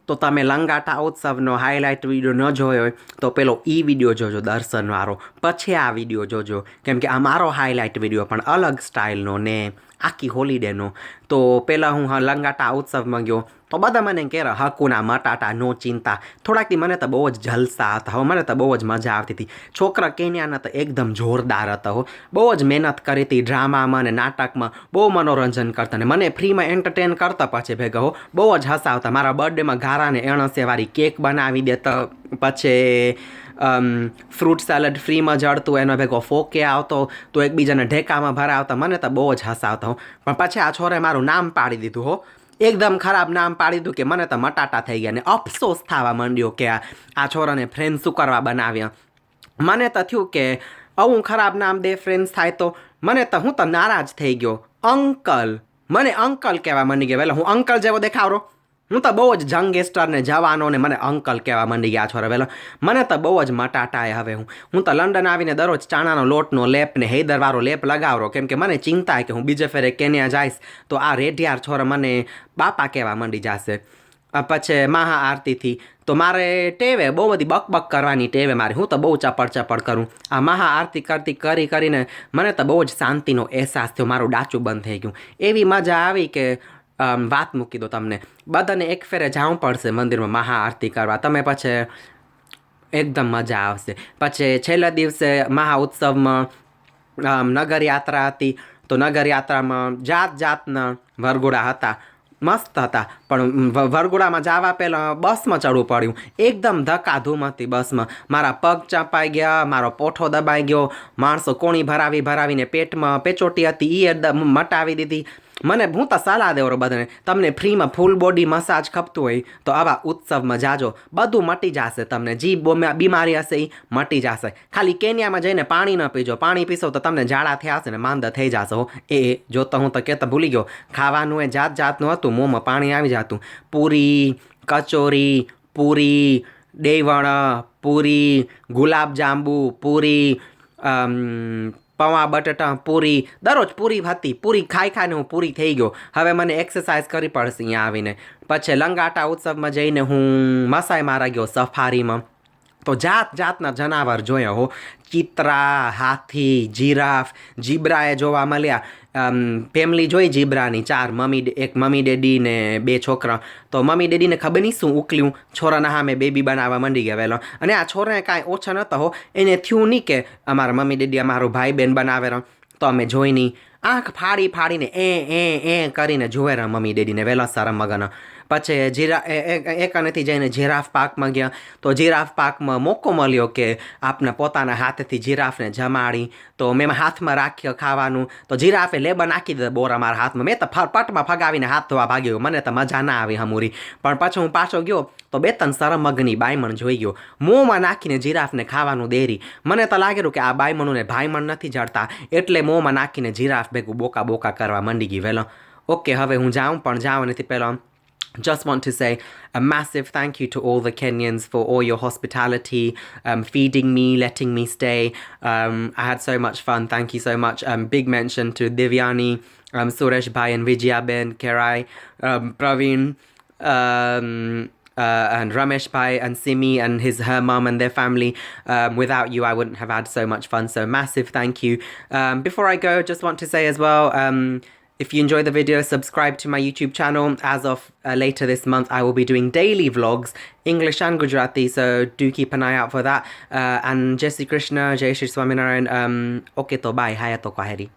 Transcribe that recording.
તો તમે લંગાટા ઉત્સવનો હાઇલાઇટ વિડીયો ન જોયો હોય તો પેલો વિડીયો જોજો દર્શનવાળો, પછી આ વિડીયો જોજો, કેમ કે આ મારો હાઇલાઇટ વિડીયો પણ અલગ સ્ટાઇલનો ને આખી હોલિડેનો. તો પહેલાં હું લંગાટા ઉત્સવમાં ગયો તો બધા મને કહે હકુના મટાટા નો ચિંતા. થોડાકથી મને તો બહુ જ જલસા હતા હો, મને તો બહુ જ મજા આવતી હતી. છોકરા કેન્યાના તો એકદમ જોરદાર હતા હો, બહુ જ મહેનત કરી હતી ડ્રામામાં અને નાટકમાં, બહુ મનોરંજન કરતા ને મને ફ્રીમાં એન્ટરટેન કરતા પછી ભેગા હો, બહુ જ હસાવતા. મારા બર્થડેમાં ગારાને એણસીવાળી કેક બનાવી દેતા, પછી ફ્રૂટ સેલડ ફ્રીમાં જળતું, એનો ભેગો ફોકે આવતો તો એકબીજાને ઢેકામાં ભરાવતા. મને તો બહુ જ હસાવતા હો. પણ પછી આ છોરે મારું નામ પાડી દીધું હો, એકદમ ખરાબ નામ પાડી દીધું કે મને તો મટાટા થઈ ગયા ને અફસોસ થવા માંડ્યો કે આ છોરાને ફ્રેન્ડ શું કરવા બનાવ્યા. મને તો થયું કે આવું ખરાબ નામ દે ફ્રેન્ડ્સ થાય તો મને તો હું તો નારાજ થઈ ગયો. અંકલ, મને અંકલ કહેવા માંડી ગયા. વહેલા હું અંકલ જેવો દેખાવરો, હું તો બહુ જ જંગેસ્ટર ને જવાનો ને મને અંકલ કહેવા માંડી ગયા છોરા. વહેલો મને તો બહુ જ મટાટાએ. હવે હું તો લંડન આવીને દરરોજ ચાણાનો લોટનો લેપ ને હૈદરવાળો લેપ લગાવરો, કેમ કે મને ચિંતા કે હું બીજે ફેરે કેન્યા જઈશ તો આ રેઢિયાર છોરા મને બાપા કહેવા માંડી જશે. પછી મહા આરતીથી તો મારે ટેવે બહુ બધી બકબક કરવાની ટેવે મારી, હું તો બહુ ચપડ કરું. આ મહા આરતી કરતી કરીને મને તો બહુ જ શાંતિનો અહેસાસ થયો, મારું ડાચું બંધ થઈ ગયું. એવી મજા આવી કે વાત મૂકી દો તમને. બધાને એક ફેરે જવું પડશે મંદિરમાં મહા આરતી કરવા, તમે પછી એકદમ મજા આવશે. પછી છેલ્લા દિવસે મહા ઉત્સવમાં નગર યાત્રા હતી, તો નગર યાત્રામાં જાતના વરઘોડા હતા, મસ્ત હતા. પણ વરઘોડામાં જવા પહેલાં બસમાં ચડવું પડ્યું, એકદમ ધક્કાધૂમ હતી બસમાં. મારા પગ ચાંપાઈ ગયા, મારો પોઠો દબાઈ ગયો, માણસો કોણી ભરાવીને પેટમાં પેચોટી હતી એ મટાવી દીધી. હું તો સલાહ દેવરો બધાને, તમને ફ્રીમાં ફૂલ બોડી મસાજ ખપતું હોય તો આવા ઉત્સવમાં જાજો, બધું મટી જશે. તમને જે બીમારી હશે એ મટી જશે. ખાલી કેન્યામાં જઈને પાણી ન પીજો, પાણી પીશો તો તમને ઝાડા થયા હશે ને માંદા થઈ જશો. એ જોતો હું તો કહેતા ભૂલી ગયો, ખાવાનું એ જાતનું હતું, મોંમાં પાણી આવી જતું. પૂરી, કચોરી, પૂરી, દહીંવડા, પૂરી, ગુલાબજાંબુ, પૂરી, પૌવા બટાટા પૂરી, દરરોજ પૂરી હતી. પૂરી ખાઈને હું પૂરી થઈ ગયો. હવે મને એક્સરસાઇઝ કરવી પડશે અહીંયા આવીને. પછી લંગાટા ઉત્સવમાં જઈને હું મસાઈ મારા ગયો સફારીમાં, તો જાતના જનાવર જોયા હો. ચિત્રા, હાથી, જીરાફ, જીબ્રાએ જોવા મળ્યા. ફેમિલી જોઈ જીબ્રાની, એક મમ્મી ડેડી ને 2 છોકરા. તો મમ્મી ડેડીને ખબર નહીં શું ઉકલ્યું, છોરાના સામે બેબી બનાવવા માંડી ગયા વહેલો. અને આ છોરાને કાંઈ ઓછા નહોતા હો, એને થયું નહીં કે અમારા મમ્મી ડેડી અમારું ભાઈ બહેન બનાવે. તો અમે જોઈ નહીં, આંખ ફાડીને એ કરીને જોવે રહ્યા મમ્મી ડેડીને વહેલા સારા મગના. પછી એકાનેથી જઈને જીરાફ પાર્કમાં ગયા, તો જીરાફ પાર્કમાં મોકો મળ્યો કે આપને પોતાના હાથેથી જીરાફને જમાડી. તો મેં હાથમાં રાખ્યો ખાવાનું, તો જીરાફે લેબા નાખી દીધા બોરા મારા હાથમાં. મેં તો પટમાં ફગાવીને હાથ ધોવા ભાગ્યો, મને તો મજા ના આવી હમુરી. પણ પછી હું પાછો ગયો તો 2-3 સરમગની બાયમણ જોઈ ગયો, મોંમાં નાખીને જીરાફને ખાવાનું દેરી. મને તો લાગેલું કે આ બાયમણોને ભાઈમણ નથી જડતા, એટલે મોંમાં નાખીને જીરાફ ભેગું બોકા કરવા માંડી ગઈ વહેલો. ઓકે, હવે હું જાઉં, પણ જાઉં નથી પહેલાં just want to say a massive thank you to all the Kenyans for all your hospitality, feeding me, letting me stay. I had so much fun. Thank you so much. Big mention to Divyani, Suresh Bhai and Vijaya Ben, Kerai, Praveen, and Ramesh Bhai and Simi and her mum and their family. Without you, I wouldn't have had so much fun. So massive thank you. Before I go, just want to say as well, if you enjoy the video, subscribe to my YouTube channel. As of later this month, I will be doing daily vlogs, English and Gujarati, so do keep an eye out for that. And Jai Shri Krishna, Jai Shri Swaminarayan. Okay, to bye. Haya to Kwaheri.